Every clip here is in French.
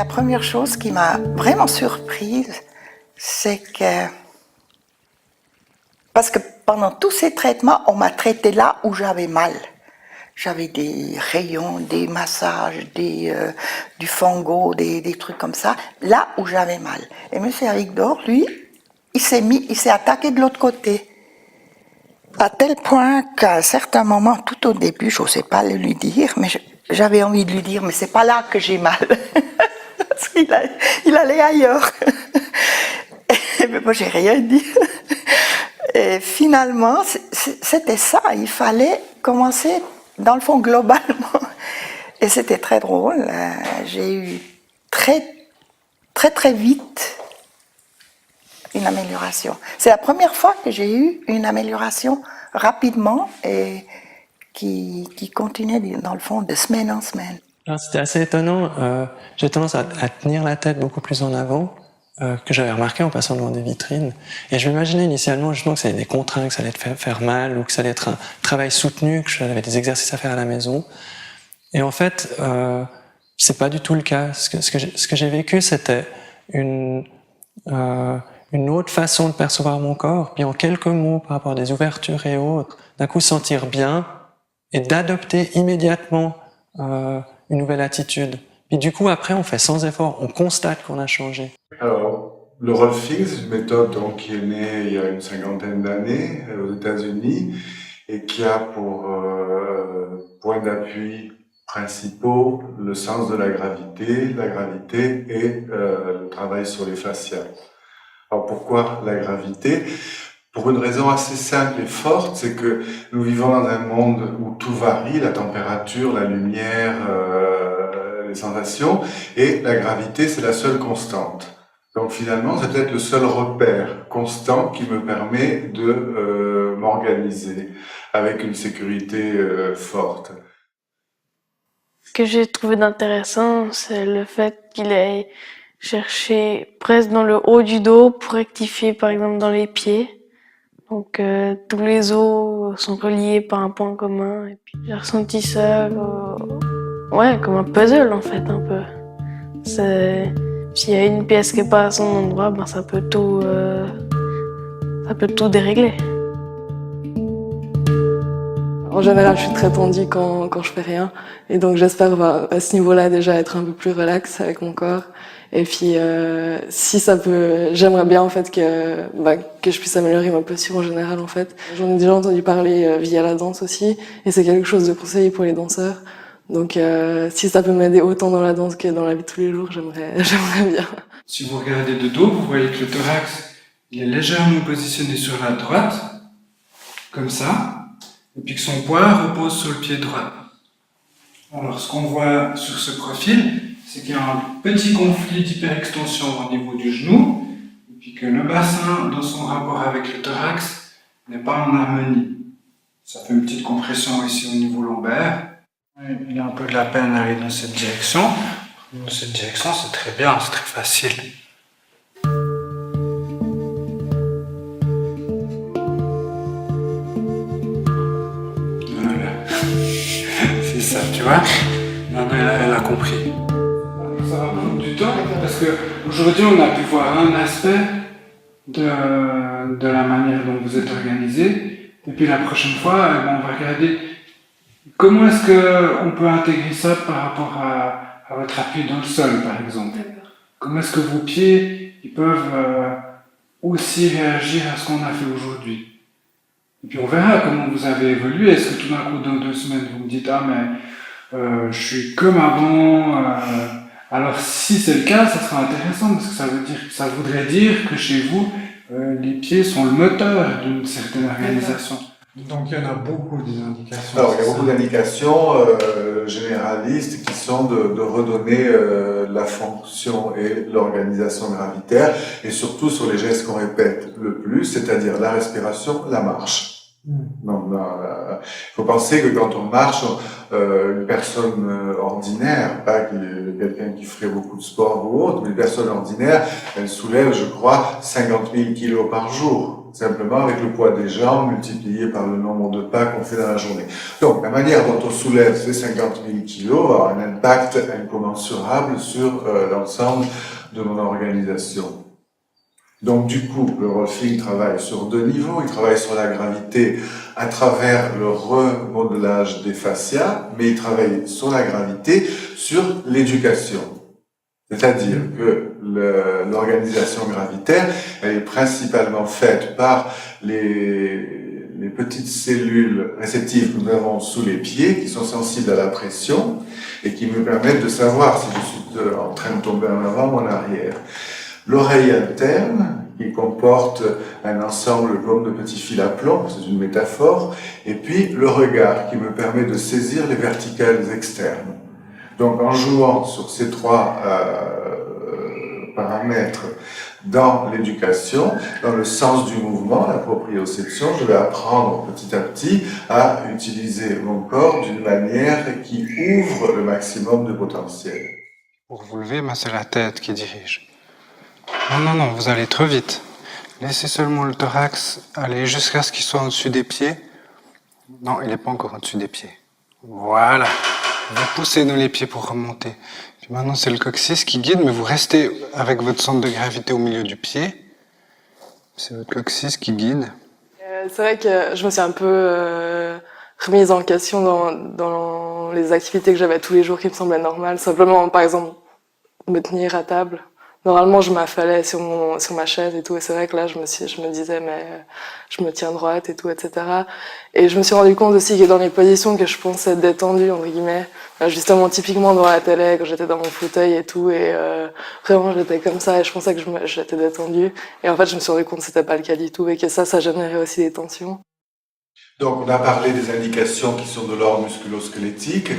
première chose qui m'a vraiment surprise, c'est que... Parce que pendant tous ces traitements, on m'a traité là où j'avais mal. J'avais des rayons, des massages, du fango, des trucs comme ça, là où j'avais mal. Et M. Avigdor, lui, il s'est attaqué de l'autre côté. À tel point qu'à un certain moment, tout au début, je n'osais pas le lui dire, mais j'avais envie de lui dire, mais c'est pas là que j'ai mal. Parce qu'il allait ailleurs. Mais moi, j'ai rien dit. Et finalement, c'était ça. Il fallait commencer, dans le fond, globalement. Et c'était très drôle. J'ai eu très vite une amélioration. C'est la première fois que j'ai eu une amélioration rapidement et qui continuait, dans le fond, de semaine en semaine. C'était assez étonnant. J'ai tendance à tenir la tête beaucoup plus en avant, que j'avais remarqué en passant devant des vitrines. Et je m'imaginais initialement justement que ça allait être des contraintes, que ça allait te faire mal, ou que ça allait être un travail soutenu, que j'avais des exercices à faire à la maison. Et en fait, c'est pas du tout le cas. Ce que j'ai vécu, c'était une autre façon de percevoir mon corps, puis en quelques mots par rapport à des ouvertures et autres, d'un coup sentir bien et d'adopter immédiatement une nouvelle attitude. Puis du coup, après, on fait sans effort, on constate qu'on a changé. Alors, le Rolfing, c'est une méthode donc, qui est née il y a une 50aine d'années aux États-Unis et qui a pour point d'appui principaux le sens de la gravité et le travail sur les fascias. Alors pourquoi la gravité? Pour une raison assez simple et forte, c'est que nous vivons dans un monde où tout varie, la température, la lumière, les sensations, et la gravité, c'est la seule constante. Donc finalement, c'est peut-être le seul repère constant qui me permet de m'organiser avec une sécurité forte. Ce que j'ai trouvé d'intéressant, c'est le fait qu'il ait cherché presque dans le haut du dos pour rectifier par exemple dans les pieds. Donc tous les os sont reliés par un point commun. Et puis j'ai ressenti ça ouais, comme un puzzle en fait un peu. S'il y a une pièce qui est pas à son endroit, ben ça peut tout dérégler. En général, je suis très tendue quand je fais rien. Et donc j'espère à ce niveau-là déjà être un peu plus relax avec mon corps. Et puis si ça peut, j'aimerais bien en fait que je puisse améliorer ma posture en général en fait. J'en ai déjà entendu parler via la danse aussi, et c'est quelque chose de conseillé pour les danseurs. Donc si ça peut m'aider autant dans la danse que dans la vie de tous les jours, j'aimerais bien. Si vous regardez de dos, vous voyez que le thorax il est légèrement positionné sur la droite, comme ça, et puis que son poids repose sur le pied droit. Alors ce qu'on voit sur ce profil, c'est qu'il y a un petit conflit d'hyperextension au niveau du genou, et puis que le bassin, dans son rapport avec le thorax, n'est pas en harmonie. Ça fait une petite compression ici au niveau lombaire. Il y a un peu de la peine à aller dans cette direction. Dans cette direction, c'est très bien, c'est très facile. Voilà. C'est ça, tu vois? Maintenant, elle a compris. Ça va prendre du temps parce qu'aujourd'hui on a pu voir un aspect de la manière dont vous êtes organisé, et puis la prochaine fois on va regarder comment est-ce qu'on peut intégrer ça par rapport à votre appui dans le sol par exemple. Comment est-ce que vos pieds ils peuvent aussi réagir à ce qu'on a fait aujourd'hui. Et puis on verra comment vous avez évolué. Est-ce que tout d'un coup dans 2 semaines vous me dites ah mais je suis comme avant. Alors si c'est le cas, ça sera intéressant parce que ça voudrait dire que chez vous, les pieds sont le moteur d'une certaine organisation. Donc il y en a beaucoup des indications. Alors il y a beaucoup d'indications généralistes qui sont de redonner la fonction et l'organisation gravitaire et surtout sur les gestes qu'on répète le plus, c'est-à-dire la respiration, la marche. Donc, il faut penser que quand on marche, une personne ordinaire, pas quelqu'un qui ferait beaucoup de sport ou autre, mais une personne ordinaire, elle soulève, je crois, 50 000 kilos par jour. simplement avec le poids des jambes multiplié par le nombre de pas qu'on fait dans la journée. Donc, la manière dont on soulève ces 50 000 kilos a un impact incommensurable sur l'ensemble de mon organisation. Donc, du coup, le rolfing travaille sur 2 niveaux. Il travaille sur la gravité à travers le remodelage des fascias, mais il travaille sur la gravité sur l'éducation. C'est-à-dire que l'organisation gravitaire, elle est principalement faite par les petites cellules réceptives que nous avons sous les pieds, qui sont sensibles à la pression et qui me permettent de savoir si je suis en train de tomber en avant ou en arrière. L'oreille interne, qui comporte un ensemble comme de petits fils à plomb, c'est une métaphore, et puis le regard, qui me permet de saisir les verticales externes. Donc, en jouant sur ces 3 paramètres dans l'éducation, dans le sens du mouvement, la proprioception, je vais apprendre petit à petit à utiliser mon corps d'une manière qui ouvre le maximum de potentiel. Pour vous lever, c'est la tête qui dirige. Non, vous allez trop vite. Laissez seulement le thorax aller jusqu'à ce qu'il soit au-dessus des pieds. Non, il n'est pas encore au-dessus des pieds. Voilà. Vous poussez dans les pieds pour remonter. Puis maintenant, c'est le coccyx qui guide, mais vous restez avec votre centre de gravité au milieu du pied. C'est votre coccyx qui guide. C'est vrai que je me suis un peu remise en question dans les activités que j'avais tous les jours qui me semblaient normales. Simplement, par exemple, me tenir à table. Normalement, je m'affalais sur ma chaise et tout, et c'est vrai que là, je me disais, mais je me tiens droite et tout, etc. Et je me suis rendu compte aussi que dans les positions que je pensais détendues, entre guillemets, justement, typiquement devant la télé, quand j'étais dans mon fauteuil et tout, et vraiment, j'étais comme ça, et je pensais que j'étais détendue. Et en fait, je me suis rendu compte que c'était pas le cas du tout, et que ça générait aussi des tensions. Donc, on a parlé des indications qui sont de l'ordre musculo-squelettique.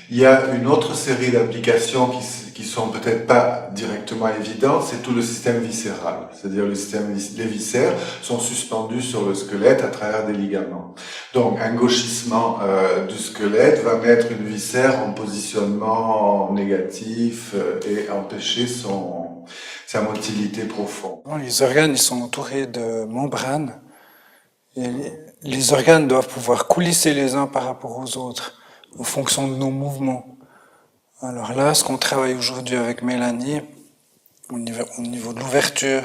Il y a une autre série d'applications qui sont peut-être pas directement évidentes, c'est tout le système viscéral. C'est-à-dire les viscères sont suspendus sur le squelette à travers des ligaments. Donc, un gauchissement du squelette va mettre une viscère en positionnement négatif et empêcher sa motilité profonde. Les organes, ils sont entourés de membranes. Et les organes doivent pouvoir coulisser les uns par rapport aux autres, en fonction de nos mouvements. Alors là, ce qu'on travaille aujourd'hui avec Mélanie, au niveau de l'ouverture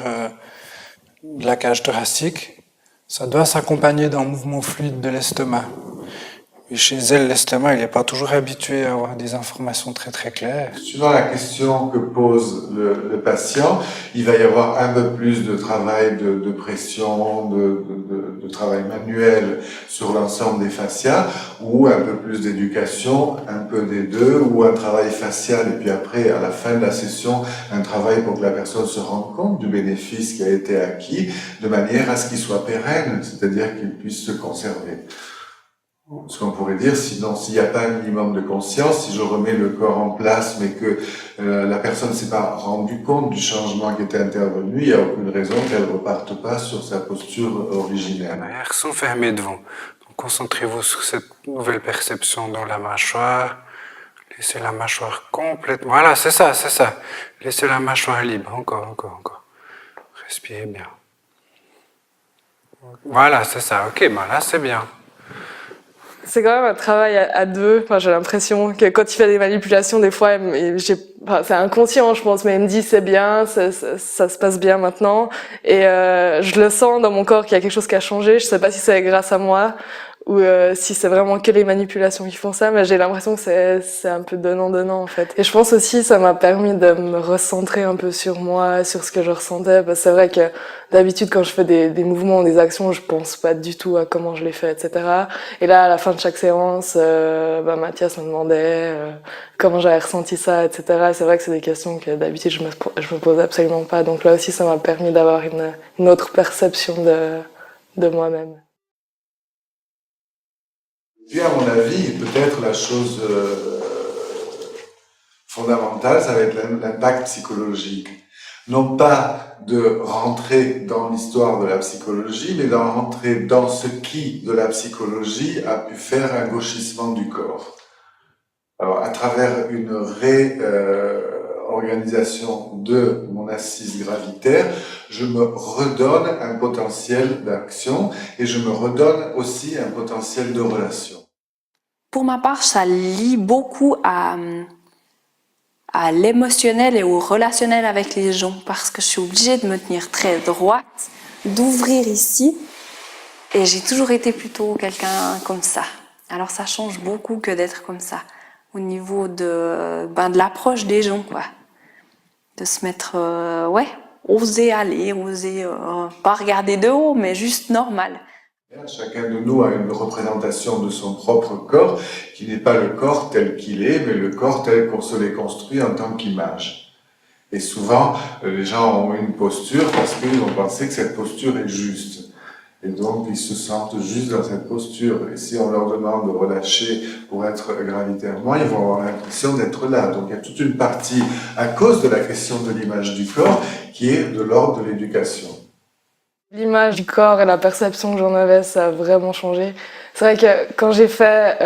de la cage thoracique, ça doit s'accompagner d'un mouvement fluide de l'estomac. Et chez elle, l'estomac, il n'est pas toujours habitué à avoir des informations très très claires. Suivant la question que pose le patient, il va y avoir un peu plus de travail de pression, de travail manuel sur l'ensemble des fascias, ou un peu plus d'éducation, un peu des deux, ou un travail facial, et puis après, à la fin de la session, un travail pour que la personne se rende compte du bénéfice qui a été acquis, de manière à ce qu'il soit pérenne, c'est-à-dire qu'il puisse se conserver. Ce qu'on pourrait dire, sinon, s'il n'y a pas un minimum de conscience, si je remets le corps en place, mais que la personne ne s'est pas rendue compte du changement qui était intervenu, il n'y a aucune raison qu'elle ne reparte pas sur sa posture originelle. Les arrières sont fermés devant. Donc, concentrez-vous sur cette nouvelle perception dans la mâchoire. Laissez la mâchoire complètement... Voilà, c'est ça. Laissez la mâchoire libre. Encore. Respirez bien. Voilà, c'est ça. Ok, là, c'est bien. C'est quand même un travail à deux. Enfin, j'ai l'impression que quand il fait des manipulations, des fois, c'est inconscient, je pense, mais il me dit c'est bien, ça se passe bien maintenant. Et je le sens dans mon corps qu'il y a quelque chose qui a changé. Je sais pas si c'est grâce à moi ou si c'est vraiment que les manipulations qui font ça, mais j'ai l'impression que c'est un peu donnant en fait. Et je pense aussi ça m'a permis de me recentrer un peu sur moi, sur ce que je ressentais, parce que c'est vrai que d'habitude quand je fais des mouvements, des actions, je pense pas du tout à comment je les fais, etc. Et là à la fin de chaque séance, Mathias me demandait comment j'avais ressenti ça, etc. Et c'est vrai que c'est des questions que d'habitude je me pose absolument pas. Donc là aussi ça m'a permis d'avoir une autre perception de moi-même. Puis à mon avis, peut-être la chose fondamentale, ça va être l'impact psychologique. Non pas de rentrer dans l'histoire de la psychologie, mais d'en rentrer dans ce qui, de la psychologie, a pu faire un gauchissement du corps. Alors, à travers une réorganisation de mon mon assise gravitaire, je me redonne un potentiel d'action et je me redonne aussi un potentiel de relation. Pour ma part, ça lie beaucoup à l'émotionnel et au relationnel avec les gens parce que je suis obligée de me tenir très droite, d'ouvrir ici et j'ai toujours été plutôt quelqu'un comme ça. Alors ça change beaucoup que d'être comme ça au niveau de l'approche des gens, quoi. De se mettre, oser aller, oser pas regarder de haut, mais juste normal. Chacun de nous a une représentation de son propre corps qui n'est pas le corps tel qu'il est, mais le corps tel qu'on se l'est construit en tant qu'image. Et souvent, les gens ont une posture parce qu'ils ont pensé que cette posture est juste. Et donc, ils se sentent juste dans cette posture. Et si on leur demande de relâcher pour être gravitairement, ils vont avoir l'impression d'être là. Donc, il y a toute une partie, à cause de la question de l'image du corps, qui est de l'ordre de l'éducation. L'image du corps et la perception que j'en avais, ça a vraiment changé. C'est vrai que quand j'ai fait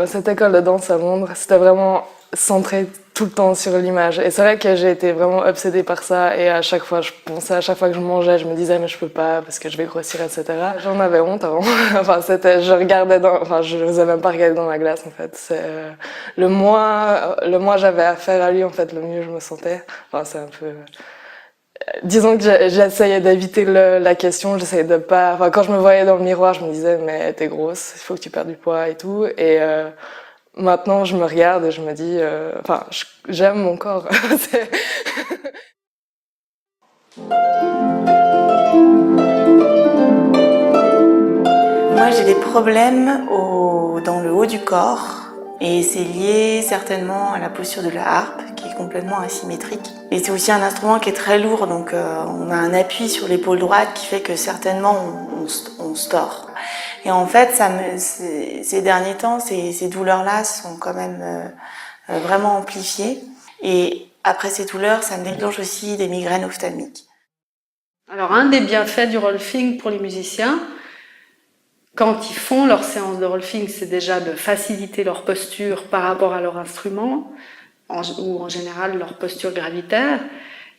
cette école de danse à Londres, c'était vraiment centré tout le temps sur l'image. Et c'est vrai que j'ai été vraiment obsédée par ça. Et à chaque fois, je pensais, à chaque fois que je mangeais, je me disais mais je peux pas parce que je vais grossir, etc. J'en avais honte avant. Je n'osais même pas regarder dans la glace en fait. Le moins j'avais affaire à lui en fait, le mieux je me sentais. Enfin, c'est un peu. Disons que j'essayais d'éviter la question, j'essayais de pas. Enfin, quand je me voyais dans le miroir, je me disais mais t'es grosse, il faut que tu perdes du poids et tout. Et maintenant, je me regarde et je me dis, j'aime mon corps. Moi, j'ai des problèmes dans le haut du corps et c'est lié certainement à la posture de la harpe qui est complètement asymétrique. Et c'est aussi un instrument qui est très lourd, donc on a un appui sur l'épaule droite qui fait que certainement on se tord. Et en fait, ces derniers temps, ces douleurs-là sont quand même vraiment amplifiées. Et après ces douleurs, ça me déclenche aussi des migraines ophtalmiques. Alors, un des bienfaits du rolfing pour les musiciens, quand ils font leur séance de rolfing, c'est déjà de faciliter leur posture par rapport à leur instrument, ou en général leur posture gravitaire,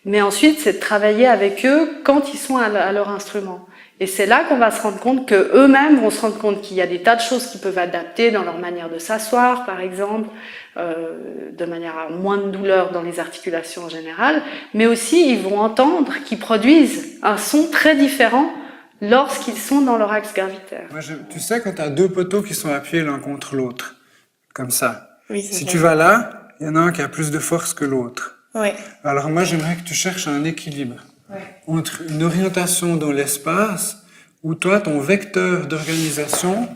mais ensuite c'est de travailler avec eux quand ils sont à leur instrument. Et c'est là qu'on va se rendre compte qu'eux-mêmes vont se rendre compte qu'il y a des tas de choses qu'ils peuvent adapter dans leur manière de s'asseoir, par exemple, de manière à moins de douleur dans les articulations en général, mais aussi ils vont entendre qu'ils produisent un son très différent lorsqu'ils sont dans leur axe gravitaire. Moi, tu sais, quand tu as deux poteaux qui sont appuyés l'un contre l'autre, comme ça, Oui, si tu vas là, il y en a un qui a plus de force que l'autre. Oui. Alors moi, j'aimerais que tu cherches un équilibre entre une orientation dans l'espace où toi, ton vecteur d'organisation,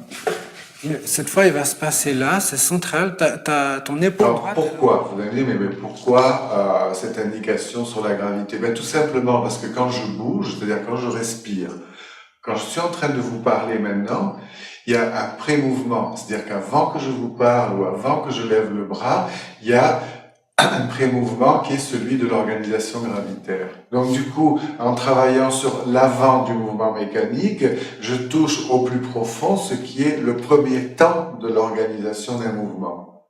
cette fois, il va se passer là, c'est central, t'as ton épaule droite. Pourquoi? Vous allez me dire, mais pourquoi cette indication sur la gravité? Ben, tout simplement parce que quand je bouge, c'est-à-dire quand je respire, quand je suis en train de vous parler maintenant, il y a un pré-mouvement. C'est-à-dire qu'avant que je vous parle ou avant que je lève le bras, il y a un pré-mouvement qui est celui de l'organisation gravitaire. Donc du coup, en travaillant sur l'avant du mouvement mécanique, je touche au plus profond ce qui est le premier temps de l'organisation d'un mouvement.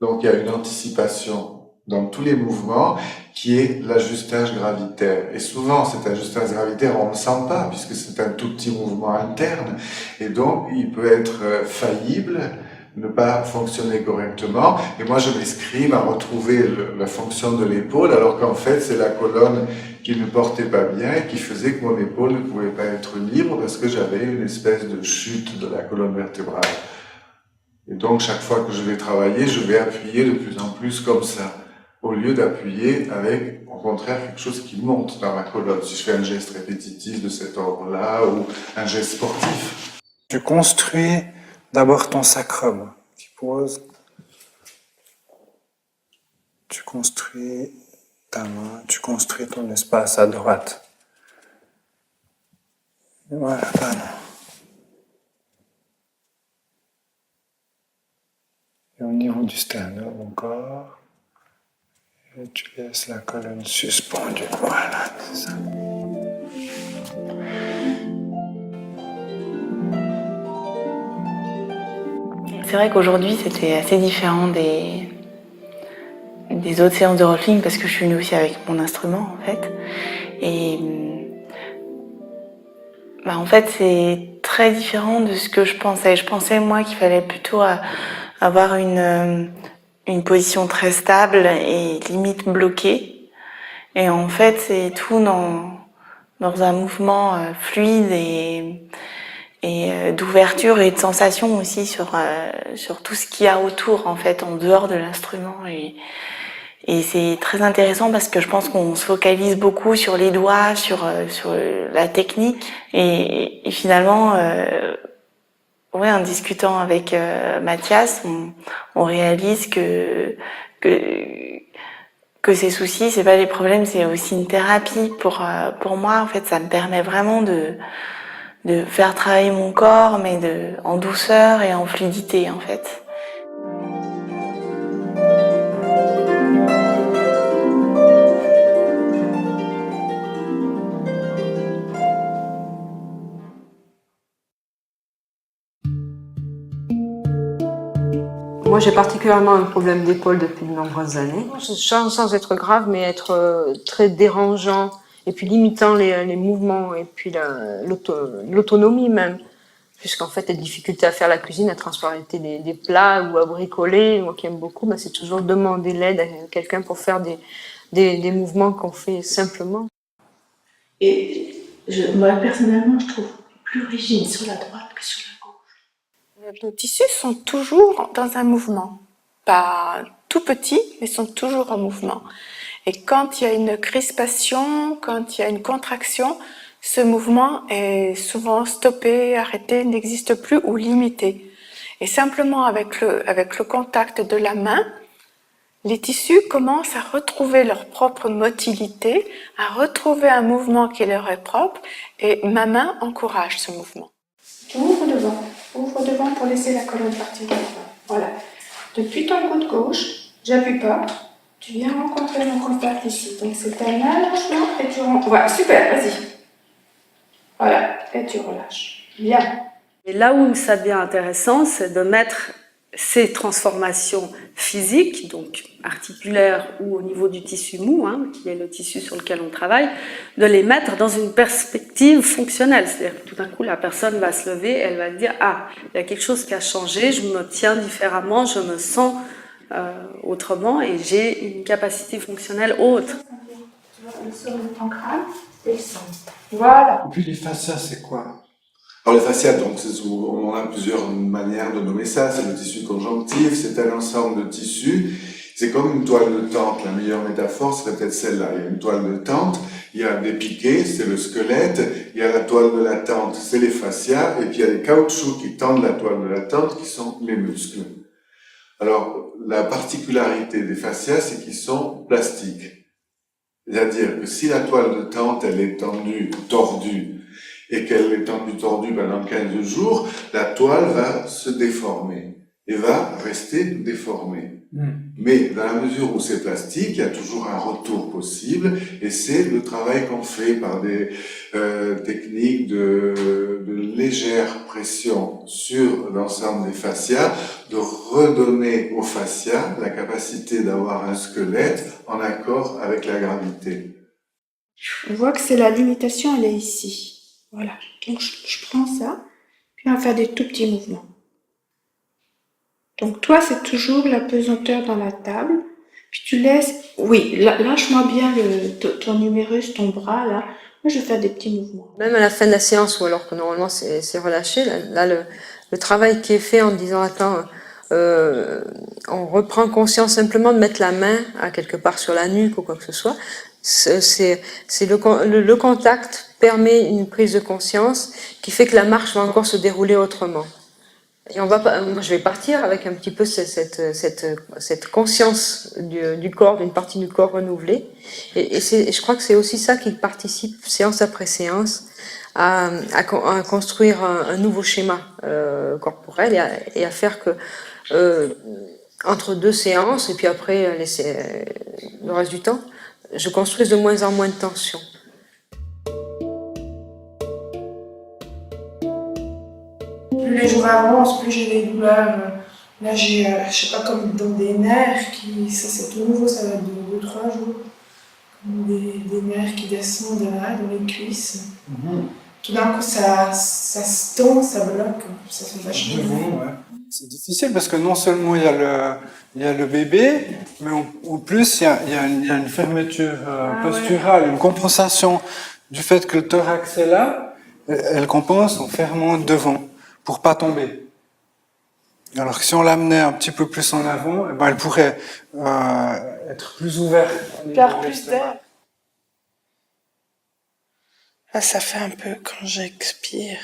Donc il y a une anticipation dans tous les mouvements qui est l'ajustage gravitaire. Et souvent, cet ajustage gravitaire, on ne le sent pas puisque c'est un tout petit mouvement interne. Et donc, il peut être faillible, ne pas fonctionner correctement. Et moi, je m'escrime à retrouver la fonction de l'épaule, alors qu'en fait, c'est la colonne qui ne portait pas bien et qui faisait que mon épaule ne pouvait pas être libre parce que j'avais une espèce de chute de la colonne vertébrale. Et donc, chaque fois que je vais travailler, je vais appuyer de plus en plus comme ça, au lieu d'appuyer avec, au contraire, quelque chose qui monte dans ma colonne. Si je fais un geste répétitif de cet ordre-là, ou un geste sportif. Tu construis d'abord ton sacrum, tu poses, tu construis ta main, tu construis ton espace à droite. Voilà, pardon. Et au niveau du sternum encore, et tu laisses la colonne suspendue. Voilà, c'est ça. C'est vrai qu'aujourd'hui, c'était assez différent des des autres séances de rolling parce que je suis venue aussi avec mon instrument en fait. Et en fait c'est très différent de ce que je pensais. Je pensais moi qu'il fallait plutôt avoir une position très stable et limite bloquée. Et en fait c'est tout dans un mouvement fluide et d'ouverture et de sensation aussi sur tout ce qu'il y a autour en fait en dehors de l'instrument et c'est très intéressant parce que je pense qu'on se focalise beaucoup sur les doigts, sur la technique et finalement en discutant avec Mathias on réalise que ces soucis c'est pas des problèmes, c'est aussi une thérapie pour moi en fait. Ça me permet vraiment de faire travailler mon corps, mais en douceur et en fluidité, en fait. Moi, j'ai particulièrement un problème d'épaule depuis de nombreuses années. Sans être grave, mais être très dérangeant et puis limitant les mouvements et puis l'autonomie même. Puisqu'en fait, les difficultés à faire la cuisine, à transporter des plats ou à bricoler, moi qui aime beaucoup, c'est toujours demander l'aide à quelqu'un pour faire des mouvements qu'on fait simplement. Et moi, personnellement, je trouve plus rigide sur la droite que sur la gauche. Nos tissus sont toujours dans un mouvement. Pas tout petits, mais sont toujours en mouvement. Et quand il y a une crispation, quand il y a une contraction, ce mouvement est souvent stoppé, arrêté, n'existe plus ou limité. Et simplement avec le contact de la main, les tissus commencent à retrouver leur propre motilité, à retrouver un mouvement qui leur est propre, et ma main encourage ce mouvement. Ouvre devant pour laisser la colonne partir devant. Voilà. Depuis ton coude gauche, j'appuie pas, tu viens rencontrer mon contact ici. Donc c'est un allongement et tu rentres. Voilà, super, vas-y. Voilà, et tu relâches. Bien. Et là où ça devient intéressant, c'est de mettre ces transformations physiques, donc articulaires ou au niveau du tissu mou, qui est le tissu sur lequel on travaille, de les mettre dans une perspective fonctionnelle. C'est-à-dire que tout d'un coup, la personne va se lever, elle va dire « Ah, il y a quelque chose qui a changé, je me tiens différemment, je me sens autrement et j'ai une capacité fonctionnelle autre. » Tu vois, le sol de ton crâne descend. Voilà. Et puis les fascias, c'est quoi? Alors les fascias, donc, on a plusieurs manières de nommer ça. C'est le tissu conjonctif, c'est un ensemble de tissus. C'est comme une toile de tente. La meilleure métaphore serait peut-être celle-là. Il y a une toile de tente, il y a des piquets, c'est le squelette, il y a la toile de la tente, c'est les fascias, et puis il y a les caoutchoucs qui tendent la toile de la tente, qui sont les muscles. Alors, la particularité des fascias, c'est qu'ils sont plastiques. C'est-à-dire que si la toile de tente, elle est tendue, tordue, et qu'elle est tendue, tordue pendant 15 jours, la toile va se déformer et va rester déformée. Mais dans la mesure où c'est plastique, il y a toujours un retour possible, et c'est le travail qu'on fait par des techniques de légère pression sur l'ensemble des fascias, de redonner aux fascias la capacité d'avoir un squelette en accord avec la gravité. On voit que c'est la limitation, elle est ici. Voilà. Donc je prends ça, puis on va faire des tout petits mouvements. Donc toi, c'est toujours la pesanteur dans la table. Puis tu laisses... Oui, lâche-moi bien ton humérus, ton bras, là. Moi, je vais faire des petits mouvements. Même à la fin de la séance, ou alors que normalement c'est relâché, là le travail qui est fait en disant « Attends, on reprend conscience simplement de mettre la main à quelque part sur la nuque ou quoi que ce soit », c'est le contact permet une prise de conscience qui fait que la marche va encore se dérouler autrement. Et moi, je vais partir avec un petit peu cette conscience du corps, d'une partie du corps renouvelée. Et je crois que c'est aussi ça qui participe, séance après séance, à construire un nouveau schéma corporel et à faire que entre deux séances, et puis après le reste du temps, je construise de moins en moins de tension. Plus les jours avancent, plus j'ai des douleurs Là, j'ai, je sais pas, comme dans des nerfs qui, ça c'est tout nouveau, ça date de 2-3 jours. Comme des nerfs qui descendent là, dans les cuisses. Tout d'un coup, ça se tend, ça bloque. Ça fait vachement mal. Ouais. C'est difficile parce que non seulement il y a le bébé, mais en plus il y a une fermeture posturale, une compensation du fait que le thorax est là, elle compense en fermant devant pour pas tomber. Alors que si on l'amenait un petit peu plus en avant, eh ben, elle pourrait être plus ouverte. Faire plus d'air. Là, ça fait un peu quand j'expire.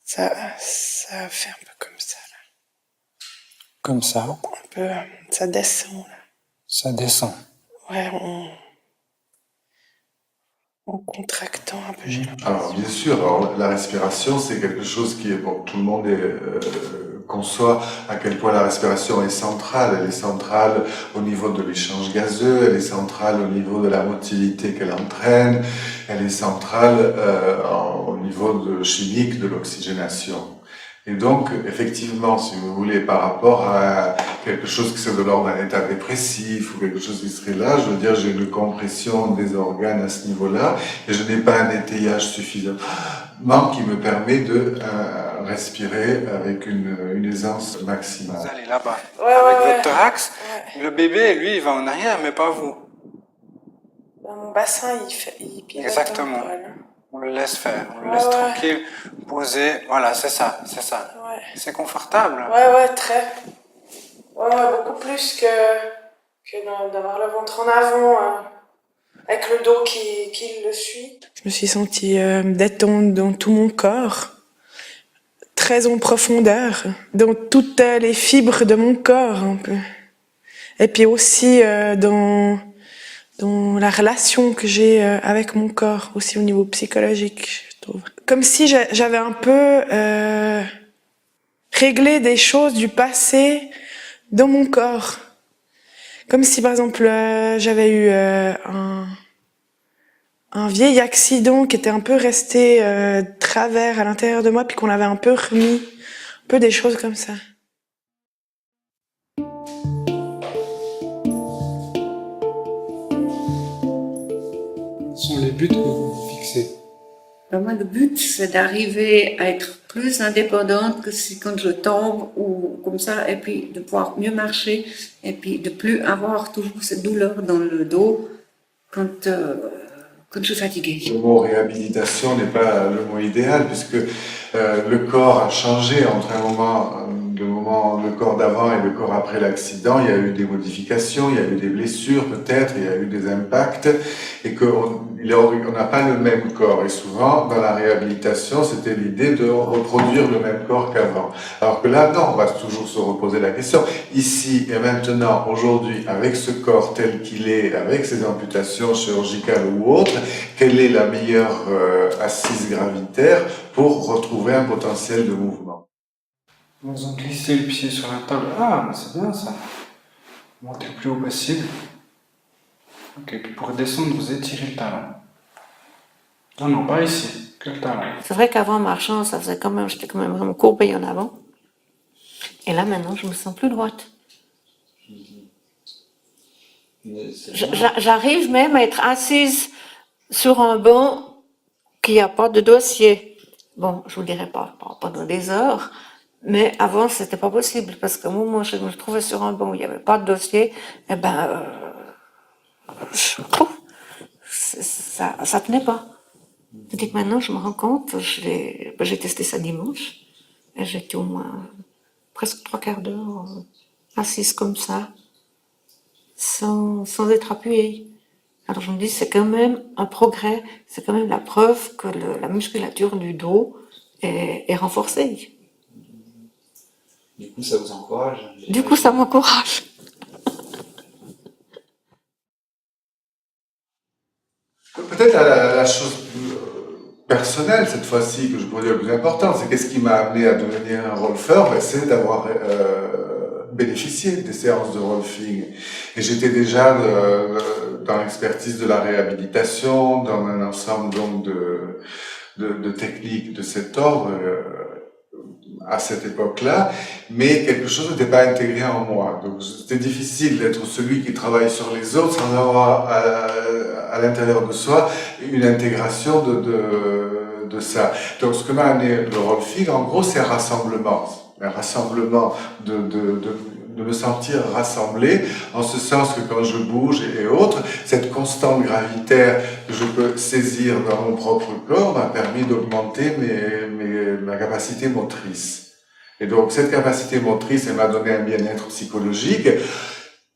Ça fait un peu comme ça, là. Comme ça. Un peu, ça descend, là. Ça descend. Ouais, en contractant un peu, j'ai l'impression. Alors bien sûr, alors, la respiration c'est quelque chose qui est, bon, tout le monde conçoit à quel point la respiration est centrale. Elle est centrale au niveau de l'échange gazeux, elle est centrale au niveau de la motilité qu'elle entraîne, elle est centrale au niveau chimique de l'oxygénation. Et donc, effectivement, si vous voulez, par rapport à quelque chose qui serait de l'ordre d'un état dépressif ou quelque chose qui serait là, je veux dire, j'ai une compression des organes à ce niveau-là et je n'ai pas un étayage suffisamment qui me permet de respirer avec une aisance maximale. Vous allez là-bas, Ouais, avec ouais, votre thorax. Ouais. Le bébé, lui, il va en arrière, mais pas vous. Dans mon bassin, il pilote. Exactement. Voilà. On le laisse faire, on le Ouais, laisse ouais. tranquille, poser. Voilà, c'est ça, c'est ça. Ouais. C'est confortable. Ouais, très. Ouais, beaucoup plus que d'avoir le ventre en avant, avec le dos qui le suit. Je me suis sentie détendre dans tout mon corps, très en profondeur, dans toutes les fibres de mon corps un peu. Et puis aussi dans la relation que j'ai avec mon corps, aussi au niveau psychologique, je trouve. Comme si j'avais un peu réglé des choses du passé dans mon corps. Comme si, par exemple, j'avais eu un vieil accident qui était un peu resté travers à l'intérieur de moi, puis qu'on l'avait un peu remis. Un peu des choses comme ça. Quels sont les buts que vous vous fixez? Moi, le but, c'est d'arriver à être plus indépendante que si quand je tombe ou comme ça, et puis de pouvoir mieux marcher, et puis de plus avoir toujours cette douleur dans le dos quand je suis fatiguée. Le mot réhabilitation n'est pas le mot idéal puisque le corps a changé entre le corps d'avant et le corps après l'accident. Il y a eu des modifications, il y a eu des blessures peut-être, il y a eu des impacts et qu'on n'a pas le même corps. Et souvent, dans la réhabilitation, c'était l'idée de reproduire le même corps qu'avant. Alors que là, non, on va toujours se reposer la question. Ici et maintenant, aujourd'hui, avec ce corps tel qu'il est, avec ses amputations chirurgicales ou autres, quelle est la meilleure assise gravitaire pour retrouver un potentiel de mouvement? Vous en glissez le pied sur la table. Ah, c'est bien ça. Montez le plus haut possible. Ok, puis pour descendre, vous étirez le talon. Non, pas ici, que le talon. C'est vrai qu'avant, en marchant, j'étais quand même vraiment courbée en avant. Et là, maintenant, je me sens plus droite. J'arrive même à être assise sur un banc qui n'a pas de dossier. Bon, je vous dirais pas pendant des heures, mais avant, c'était pas possible, parce que moi, je me trouvais sur un banc où il n'y avait pas de dossier, et ça tenait pas. Tandis que maintenant, je me rends compte, j'ai testé ça dimanche, et j'étais au moins presque 3/4 d'heure assise comme ça, sans être appuyée. Alors je me dis, c'est quand même un progrès, c'est quand même la preuve que la musculature du dos est renforcée. Du coup, ça vous encourage? Du coup, ça m'encourage. Peut-être la chose personnelle, cette fois-ci, que je pourrais dire le plus important, c'est qu'est-ce qui m'a amené à devenir un rolfeur, c'est d'avoir bénéficié des séances de rolfing. Et j'étais déjà dans l'expertise de la réhabilitation, dans un ensemble donc de techniques de cet ordre, à cette époque-là, mais quelque chose n'était pas intégré en moi. Donc c'était difficile d'être celui qui travaille sur les autres sans avoir à l'intérieur de soi une intégration de ça. Donc ce que m'a amené le Rolfing, en gros, c'est un rassemblement de me sentir rassemblé, en ce sens que quand je bouge et autres, cette constante gravitaire que je peux saisir dans mon propre corps m'a permis d'augmenter ma capacité motrice. Et donc cette capacité motrice, elle m'a donné un bien-être psychologique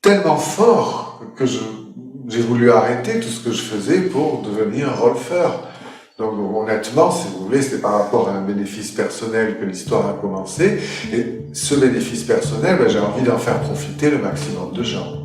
tellement fort que j'ai voulu arrêter tout ce que je faisais pour devenir rolfeur. Donc honnêtement, si vous voulez, c'est par rapport à un bénéfice personnel que l'histoire a commencé. Et ce bénéfice personnel, j'ai envie d'en faire profiter le maximum de gens.